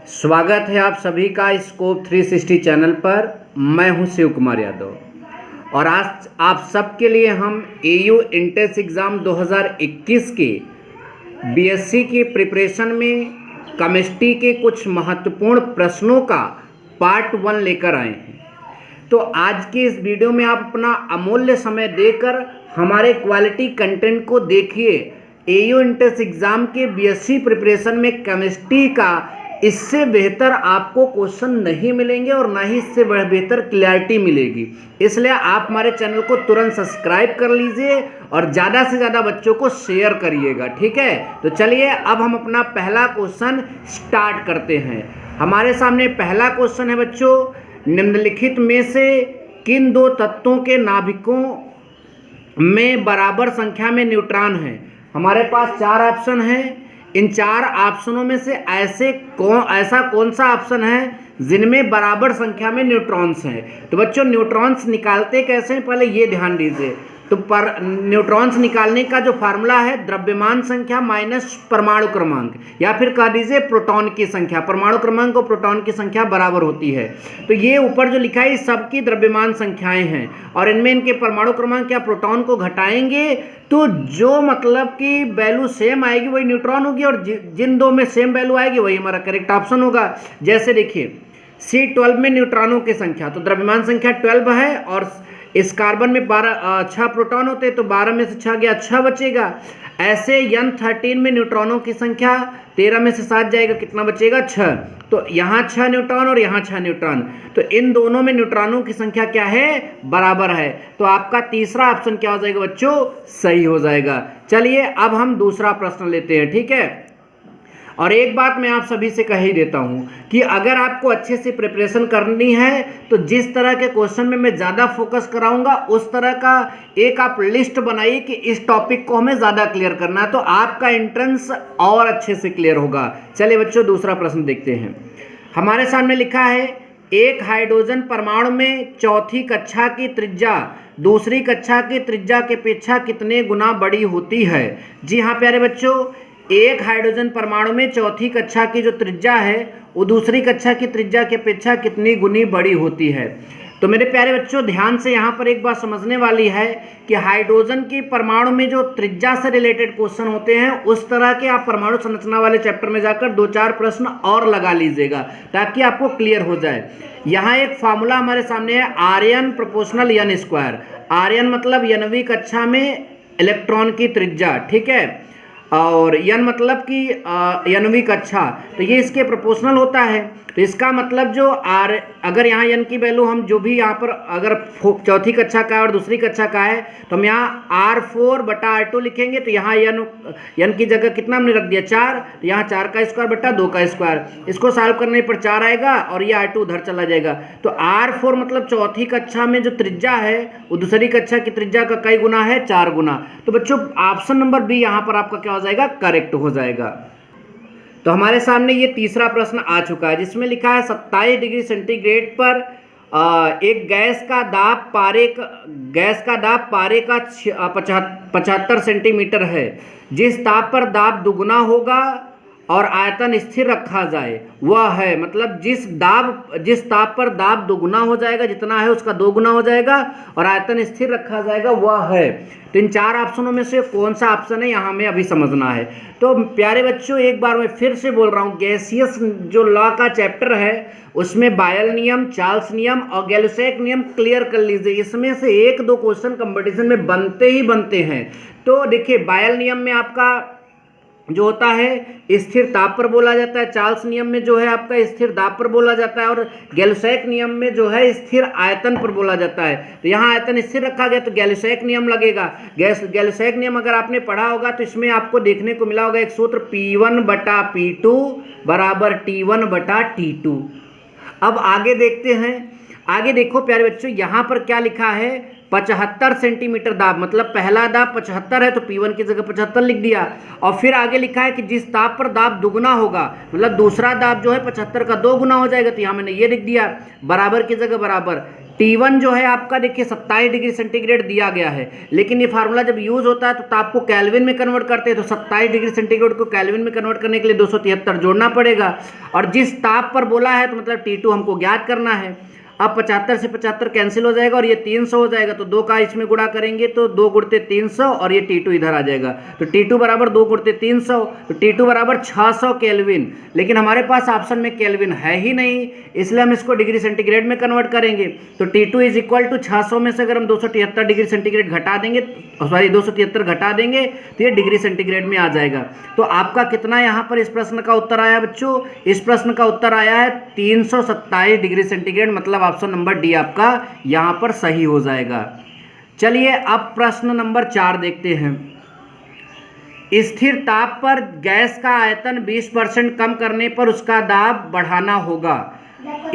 स्वागत है आप सभी का स्कोप 360 चैनल पर। मैं हूं शिव कुमार यादव और आज आप सबके लिए हम एयू इंटेंस एग्ज़ाम 2021 के बीएससी की प्रिपरेशन में केमिस्ट्री के कुछ महत्वपूर्ण प्रश्नों का पार्ट 1 लेकर आए हैं। तो आज के इस वीडियो में आप अपना अमूल्य समय देकर हमारे क्वालिटी कंटेंट को देखिए। एयू इंटेंस एग्ज़ाम के बीएससी प्रिपरेशन में केमिस्ट्री का इससे बेहतर आपको क्वेश्चन नहीं मिलेंगे और ना ही इससे बेहतर क्लैरिटी मिलेगी। इसलिए आप हमारे चैनल को तुरंत सब्सक्राइब कर लीजिए और ज़्यादा से ज़्यादा बच्चों को शेयर करिएगा, ठीक है। तो चलिए अब हम अपना पहला क्वेश्चन स्टार्ट करते हैं। हमारे सामने पहला क्वेश्चन है बच्चों, निम्नलिखित में से किन दो तत्वों के नाभिकों में बराबर संख्या में न्यूट्रॉन हैं। हमारे पास 4 ऑप्शन हैं। इन 4 ऑप्शनों में से ऐसा कौन सा ऑप्शन है जिनमें बराबर संख्या में न्यूट्रॉन्स हैं। तो बच्चों न्यूट्रॉन्स निकालते कैसे हैं पहले ये ध्यान दीजिए। तो न्यूट्रॉन्स निकालने का जो फार्मूला है द्रव्यमान संख्या माइनस परमाणु क्रमांक, या फिर कह दीजिए प्रोटॉन की संख्या। परमाणु क्रमांक और प्रोटॉन की संख्या बराबर होती है। तो ये ऊपर जो लिखा है ये सबकी द्रव्यमान संख्याएं हैं और इनमें इनके परमाणु क्रमांक या प्रोटॉन को घटाएंगे तो जो मतलब कि वैल्यू सेम आएगी वही न्यूट्रॉन होगी और जिन दो में सेम वैल्यू आएगी वही हमारा करेक्ट ऑप्शन होगा। जैसे देखिए C12 में न्यूट्रॉनों की संख्या, तो द्रव्यमान संख्या 12 है और इस कार्बन में 6 प्रोटॉन होते हैं तो 12 में से 6 गया, 6 बचेगा। ऐसे N13 में न्यूट्रॉनों की संख्या 13 में से 7 जाएगा, कितना बचेगा 6। तो यहाँ 6 न्यूट्रॉन और यहाँ 6 न्यूट्रॉन, तो इन दोनों में न्यूट्रॉनों की संख्या क्या है, बराबर है। तो आपका तीसरा ऑप्शन क्या हो जाएगा बच्चों, सही हो जाएगा। चलिए अब हम दूसरा प्रश्न लेते हैं, ठीक है। और एक बात मैं आप सभी से कह ही देता हूं कि अगर आपको अच्छे से प्रिपरेशन करनी है तो जिस तरह के क्वेश्चन में मैं ज़्यादा फोकस कराऊंगा उस तरह का एक आप लिस्ट बनाइए कि इस टॉपिक को हमें ज़्यादा क्लियर करना है, तो आपका एंट्रेंस और अच्छे से क्लियर होगा। चलिए बच्चों दूसरा प्रश्न देखते हैं। हमारे सामने लिखा है एक हाइड्रोजन परमाणु में चौथी कक्षा की त्रिज्या दूसरी कक्षा की त्रिज्या के अपेक्षा कितने गुना बड़ी होती है। जी हाँ प्यारे बच्चों, एक हाइड्रोजन परमाणु में चौथी कक्षा की जो त्रिज्या है वो दूसरी कक्षा की त्रिज्या की अपेक्षा कितनी गुनी बड़ी होती है। तो मेरे प्यारे बच्चों ध्यान से यहाँ पर एक बात समझने वाली है कि हाइड्रोजन की परमाणु में जो त्रिज्या से रिलेटेड क्वेश्चन होते हैं उस तरह के आप परमाणु संरचना वाले चैप्टर में जाकर 2-4 प्रश्न और लगा लीजिएगा ताकि आपको क्लियर हो जाए। यहाँ एक फार्मूला हमारे सामने है Rn proportional n square. Rn मतलब nवीं कक्षा में इलेक्ट्रॉन की त्रिज्या, ठीक है, और n मतलब कि nवीं कक्षा, तो ये इसके प्रोपोर्शनल होता है। तो इसका मतलब जो अगर यहाँ n की वैल्यू हम जो भी यहाँ पर अगर चौथी कक्षा का है और दूसरी कक्षा का है तो हम यहाँ R4/R2 लिखेंगे। तो यहाँ n की जगह कितना हमने रख दिया 4, तो यहाँ 4 का स्क्वायर बटा 2 का स्क्वायर, इसको सॉल्व करने पर 4 आएगा और ये R2 उधर चला जाएगा। तो R4 मतलब चौथी कक्षा में जो त्रिज्या है वो दूसरी कक्षा की त्रिज्या का कई गुना है, 4 गुना। तो बच्चों ऑप्शन नंबर बी यहाँ पर आपका क्या हो जाएगा, करेक्ट हो जाएगा। तो हमारे सामने ये तीसरा प्रश्न आ चुका है जिसमें लिखा है 27 डिग्री सेंटीग्रेड पर एक गैस का दाब पारे का 75 सेंटीमीटर है। जिस ताप पर दाब दुगुना होगा और आयतन स्थिर रखा जाए वह है, मतलब जिस ताप पर दाब दुगुना हो जाएगा, जितना है उसका 2 गुना हो जाएगा और आयतन स्थिर रखा जाएगा वह है। तो इन 4 ऑप्शनों में से कौन सा ऑप्शन है यहाँ हमें अभी समझना है। तो प्यारे बच्चों एक बार मैं फिर से बोल रहा हूँ, गैसियस जो लॉ का चैप्टर है उसमें बायल नियम, चार्ल्स नियम और गैलुसैक नियम क्लियर कर लीजिए। इसमें से 1-2 क्वेश्चन कंपटीशन में बनते ही बनते हैं। तो देखिए बायल नियम में आपका जो होता है स्थिर ताप पर बोला जाता है, चार्ल्स नियम में जो है आपका स्थिर दाब पर बोला जाता है और गैलुसैक नियम में जो है स्थिर आयतन पर बोला जाता है। तो यहाँ आयतन स्थिर रखा गया तो गैलुसैक नियम लगेगा। गैलुसैक नियम अगर आपने पढ़ा होगा तो इसमें आपको देखने को मिला होगा एक सूत्र P1/P2 बराबर T1/T2। अब आगे देखते हैं। आगे देखो प्यारे बच्चों यहाँ पर क्या लिखा है, 75 सेंटीमीटर दाब, मतलब पहला दाब 75 है तो P1 की जगह 75 लिख दिया। और फिर आगे लिखा है कि जिस ताप पर दाब दुगुना होगा, मतलब दूसरा दाब जो है 75 का 2 गुना हो जाएगा, तो यहाँ मैंने ये लिख दिया, बराबर की जगह बराबर। T1 जो है आपका देखिए 27 डिग्री सेंटीग्रेड दिया गया है, लेकिन ये फार्मूला जब यूज होता है तो ताप को केल्विन में कन्वर्ट करते हैं, तो 27 डिग्री सेंटीग्रेड को केल्विन में कन्वर्ट करने के लिए 273 जोड़ना पड़ेगा, और जिस ताप पर बोला है तो मतलब T2 हमको ज्ञात करना है। अब 75 से 75 कैंसिल हो जाएगा और ये 300 हो जाएगा, तो 2 का इसमें गुणा करेंगे तो 2 गुणते 300 और ये T2 इधर आ जाएगा, तो T2 बराबर 2 गुणते 300, तो T2 बराबर 600 केल्विन। लेकिन हमारे पास ऑप्शन में केल्विन है ही नहीं, इसलिए हम इसको डिग्री सेंटीग्रेड में कन्वर्ट करेंगे। तो T2 इज इक्वल टू 600 में से अगर हम 273 डिग्री सेंटीग्रेड घटा देंगे, सॉरी 273 घटा देंगे तो ये डिग्री सेंटीग्रेड में आ जाएगा। तो आपका कितना यहाँ पर इस प्रश्न का उत्तर आया बच्चों? इस प्रश्न का उत्तर आया है 327 डिग्री सेंटीग्रेड, मतलब ऑप्शन नंबर डी आपका यहां पर सही हो जाएगा। चलिए अब प्रश्न नंबर 4 देखते हैं। स्थिर ताप पर गैस का आयतन 20% कम करने पर उसका दाब बढ़ाना होगा।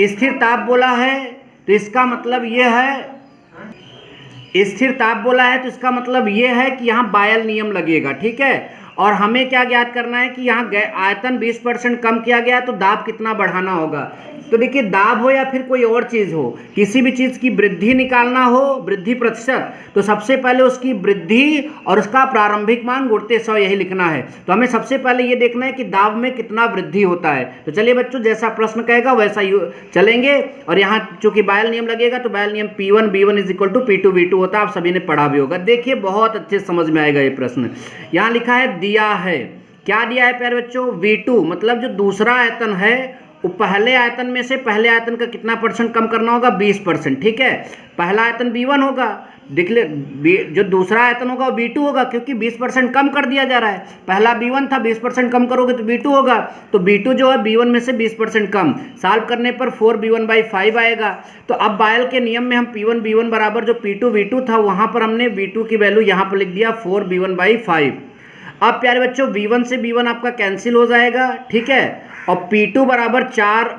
स्थिर ताप बोला है तो इसका मतलब यह है, स्थिर ताप बोला है तो इसका मतलब यह है कि यहां बायल नियम लगेगा, ठीक है। और हमें क्या ज्ञात करना है कि यहाँ आयतन 20% कम किया गया तो दाब कितना बढ़ाना होगा। तो देखिए दाब हो या फिर कोई और चीज़ हो, किसी भी चीज़ की वृद्धि निकालना हो, वृद्धि प्रतिशत, तो सबसे पहले उसकी वृद्धि और उसका प्रारंभिक मान गुणते 100 यही लिखना है। तो हमें सबसे पहले ये देखना है कि दाब में कितना वृद्धि होता है। तो चलिए बच्चों जैसा प्रश्न कहेगा वैसा ही चलेंगे, और यहाँ चूंकि बायल नियम लगेगा तो बायल नियम P1 B1 is equal to P2 B2 होता है, आप सभी ने पढ़ा भी होगा। देखिए बहुत अच्छे समझ में आएगा ये प्रश्न। यहाँ लिखा है दिया है, क्या दिया है प्यारे बच्चों? V2 मतलब जो दूसरा आयतन है वो पहले आयतन में से पहले आयतन का कितना % कम करना होगा? 20%, ठीक है। पहला आयतन B1 होगा, देख ले जो दूसरा आयतन होगा वो B2 होगा, क्योंकि 20% कम कर दिया जा रहा है। पहला B1 था, 20% कम करोगे तो B2 होगा, तो B2 जो है B1 में से 20% कम, सॉल्व करने पर 4B1/5 आएगा। तो अब बायल के नियम में हम P1 B1 बराबर जो P2 V2 था वहां पर हमने V2 की वैल्यू यहाँ पर लिख दिया 4B1/5। अब प्यारे बच्चों B1 से B1 आपका कैंसिल हो जाएगा, ठीक है, और P2 बराबर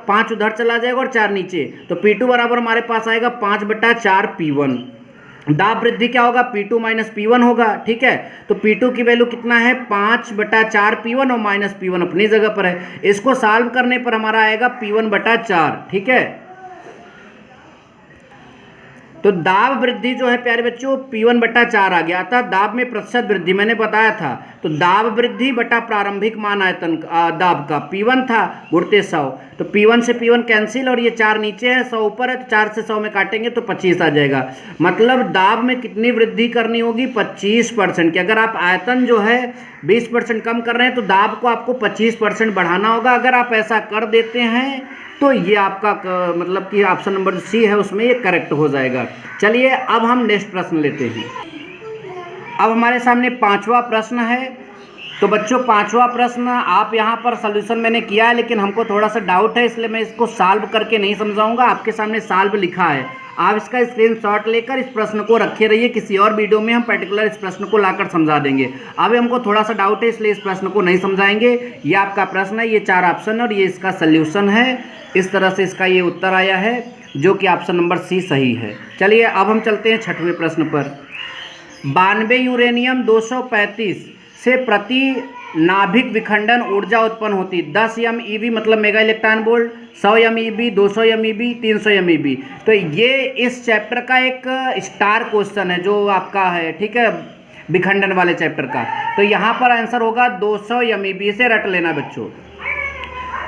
5 उधर चला जाएगा और 4 नीचे, तो P2 बराबर हमारे पास आएगा 5/4 P1। दाब वृद्धि क्या होगा? P2 माइनस P1 होगा, ठीक है। तो P2 की वैल्यू कितना है? 5/4 P1 और माइनस P1 अपनी जगह पर है। इसको सॉल्व करने पर हमारा आएगा P1/4, ठीक है। तो दाब वृद्धि जो है प्यारे बच्चों P1/4 आ गया, अतः दाब में प्रतिशत वृद्धि मैंने बताया था, तो दाब वृद्धि बटा प्रारंभिक मान आयतन दाब का P1 था गुणते 100, तो P1 से P1 कैंसिल और ये 4 नीचे है, 100 ऊपर है, तो 4 से 100 में काटेंगे तो 25 आ जाएगा। मतलब दाब में कितनी वृद्धि करनी होगी? 25% की। अगर आप आयतन जो है 20% कम कर रहे हैं तो दाब को आपको 25% बढ़ाना होगा। अगर आप ऐसा कर देते हैं तो ये आपका मतलब कि ऑप्शन नंबर सी है उसमें ये करेक्ट हो जाएगा। चलिए अब हम नेक्स्ट प्रश्न लेते हैं। अब हमारे सामने 5वां प्रश्न है। तो बच्चों 5वां प्रश्न आप यहाँ पर सॉल्यूशन मैंने किया है, लेकिन हमको थोड़ा सा डाउट है इसलिए मैं इसको सॉल्व करके नहीं समझाऊंगा, आपके सामने सॉल्व लिखा है, आप इसका स्क्रीनशॉट लेकर इस प्रश्न को रखे रहिए। किसी और वीडियो में हम पर्टिकुलर इस प्रश्न को लाकर समझा देंगे। अभी हमको थोड़ा सा डाउट है इसलिए इस प्रश्न को नहीं समझाएंगे। ये आपका प्रश्न है, ये 4 ऑप्शन है और ये इसका सल्यूशन है। इस तरह से इसका ये उत्तर आया है जो कि ऑप्शन नंबर सी सही है। चलिए अब हम चलते हैं 6वें प्रश्न पर। 92 यूरेनियम 235 से प्रति नाभिक विखंडन ऊर्जा उत्पन्न होती 10 MeV मतलब mega electron volt, 100 MeV, 200 MeV, 300 MeV। तो ये इस चैप्टर का एक स्टार क्वेश्चन है जो आपका है, ठीक है, विखंडन वाले चैप्टर का। तो यहाँ पर आंसर होगा 200 MeV से रट लेना बच्चों।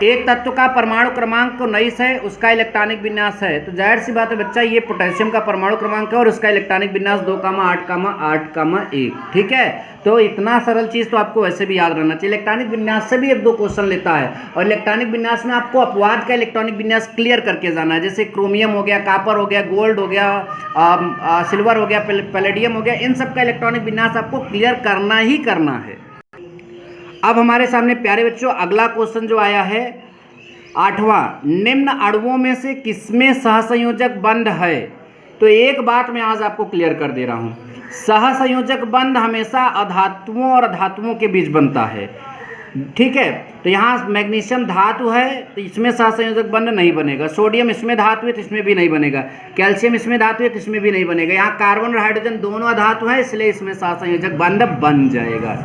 एक तत्व का परमाणु क्रमांक 19 है, उसका इलेक्ट्रॉनिक विन्यास है, तो जाहिर सी बात है बच्चा ये पोटेशियम का परमाणु क्रमांक है और उसका इलेक्ट्रॉनिक विन्यास 2,8,8,1, ठीक है। तो इतना सरल चीज़ तो आपको वैसे भी याद रहना चाहिए। इलेक्ट्रॉनिक विन्यास से भी 1-2 क्वेश्चन लेता है, और इलेक्ट्रॉनिक विन्यास में आपको अपवाद का इलेक्ट्रॉनिक विन्यास क्लियर करके जाना है, जैसे क्रोमियम हो गया, कापर हो गया, गोल्ड हो गया, सिल्वर हो गया, पैलेडियम हो गया, इन सब का इलेक्ट्रॉनिक विन्यास आपको क्लियर करना ही करना है। अब हमारे सामने प्यारे बच्चों अगला क्वेश्चन जो आया है 8वां, निम्न अणुओं में से किसमें सहसंयोजक बंध है? तो एक बात मैं आज आपको क्लियर कर दे रहा हूँ, सहसंयोजक बंध हमेशा अधातुओं और अधातुओं के बीच बनता है, ठीक है। तो यहाँ मैग्नीशियम धातु है तो इसमें सहसंयोजक बंध नहीं बनेगा, सोडियम इसमें धातु है तो इसमें भी नहीं बनेगा, कैल्शियम इसमें धातु है तो इसमें भी नहीं बनेगा। यहाँ कार्बन और हाइड्रोजन दोनों अधातु है इसलिए इसमें सहसंयोजक बंध बन जाएगा।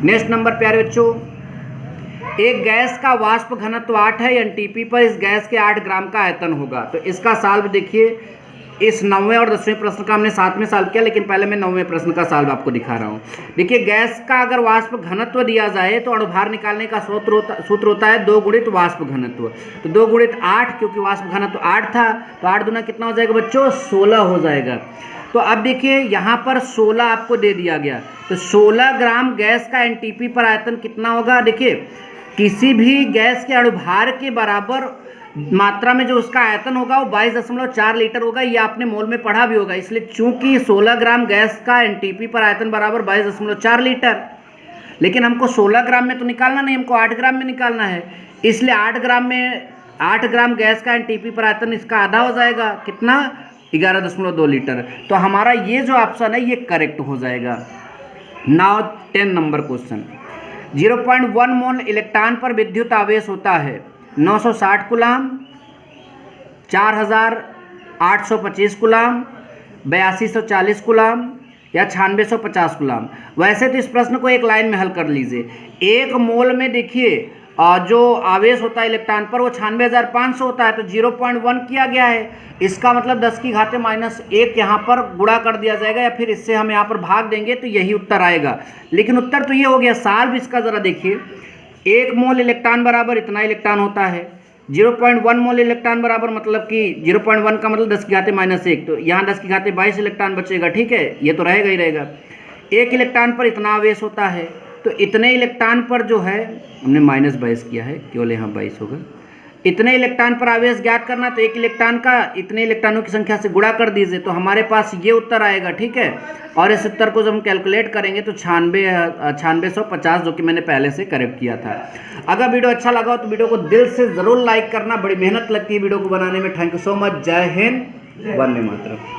नेक्स्ट नंबर प्यारे बच्चों, एक गैस का वाष्प घनत्व 8 है, NTP पर इस गैस के 8 ग्राम का आयतन होगा। तो इसका सॉल्व देखिए, इस 9वें और 10वें प्रश्न का हमने 7वें साल किया, लेकिन पहले मैं 9वें प्रश्न का सॉल्व आपको दिखा रहा हूँ। देखिए, गैस का अगर वाष्प घनत्व दिया जाए तो अणुभार निकालने का सूत्र होता है 2 गुणित वाष्प घनत्व। तो 2 गुणित 8, क्योंकि वाष्प घनत्व 8 था, तो 8 दूना कितना हो जाएगा बच्चों? 16 हो जाएगा। तो अब देखिए यहाँ पर 16 आपको दे दिया गया, तो 16 ग्राम गैस का एनटीपी पर आयतन कितना होगा? देखिए, किसी भी गैस के अणुभार के बराबर मात्रा में जो उसका आयतन होगा वो 22.4 लीटर होगा। ये आपने मोल में पढ़ा भी होगा। इसलिए चूंकि 16 ग्राम गैस का एनटीपी पर आयतन बराबर 22.4 लीटर, लेकिन हमको 16 ग्राम में तो निकालना नहीं, हमको 8 ग्राम में निकालना है। इसलिए 8 ग्राम गैस का एनटीपी पर आयतन इसका आधा हो जाएगा, कितना? 11.2 लीटर। तो हमारा ये जो ऑप्शन है ये करेक्ट हो जाएगा। Now 10 number question. 0.1 मोल इलेक्ट्रॉन पर विद्युत आवेश होता है 960 कूलाम, 4825 कूलाम, 8240 कूलाम या 9650 कूलाम। वैसे तो इस प्रश्न को एक लाइन में हल कर लीजिए। 1 मोल में देखिए जो आवेश होता है इलेक्ट्रॉन पर वो 96,500 होता है, तो 0.1 किया गया है। इसका मतलब 10 की घाते -1 यहाँ पर गुणा कर दिया जाएगा, या फिर इससे हम यहाँ पर भाग देंगे तो यही उत्तर आएगा। लेकिन उत्तर तो ये हो गया। साल भी इसका ज़रा देखिए, 1 मोल इलेक्ट्रॉन बराबर इतना इलेक्ट्रॉन होता है। 0.1 मोल इलेक्ट्रॉन बराबर मतलब कि 0.1 का मतलब 10 की घाते -1, तो यहाँ 10 की घाते 22 इलेक्ट्रॉन बचेगा। ठीक है, ये तो रहेगा ही रहेगा। 1 इलेक्ट्रॉन पर इतना आवेश होता है, तो इतने इलेक्ट्रॉन पर जो है हमने -22 किया है, केवल यहाँ 22 होगा। इतने इलेक्ट्रॉन पर आवेश ज्ञात करना, तो 1 इलेक्ट्रॉन का इतने इलेक्ट्रॉनों की संख्या से गुणा कर दीजिए, तो हमारे पास ये उत्तर आएगा। ठीक है, और इस उत्तर को जब हम कैलकुलेट करेंगे तो 9650, जो कि मैंने पहले से करेक्ट किया था। अगर वीडियो अच्छा लगा हो तो वीडियो को दिल से ज़रूर लाइक करना, बड़ी मेहनत लगती है वीडियो को बनाने में। Thank you so much. जय हिंद, वंदे मातरम।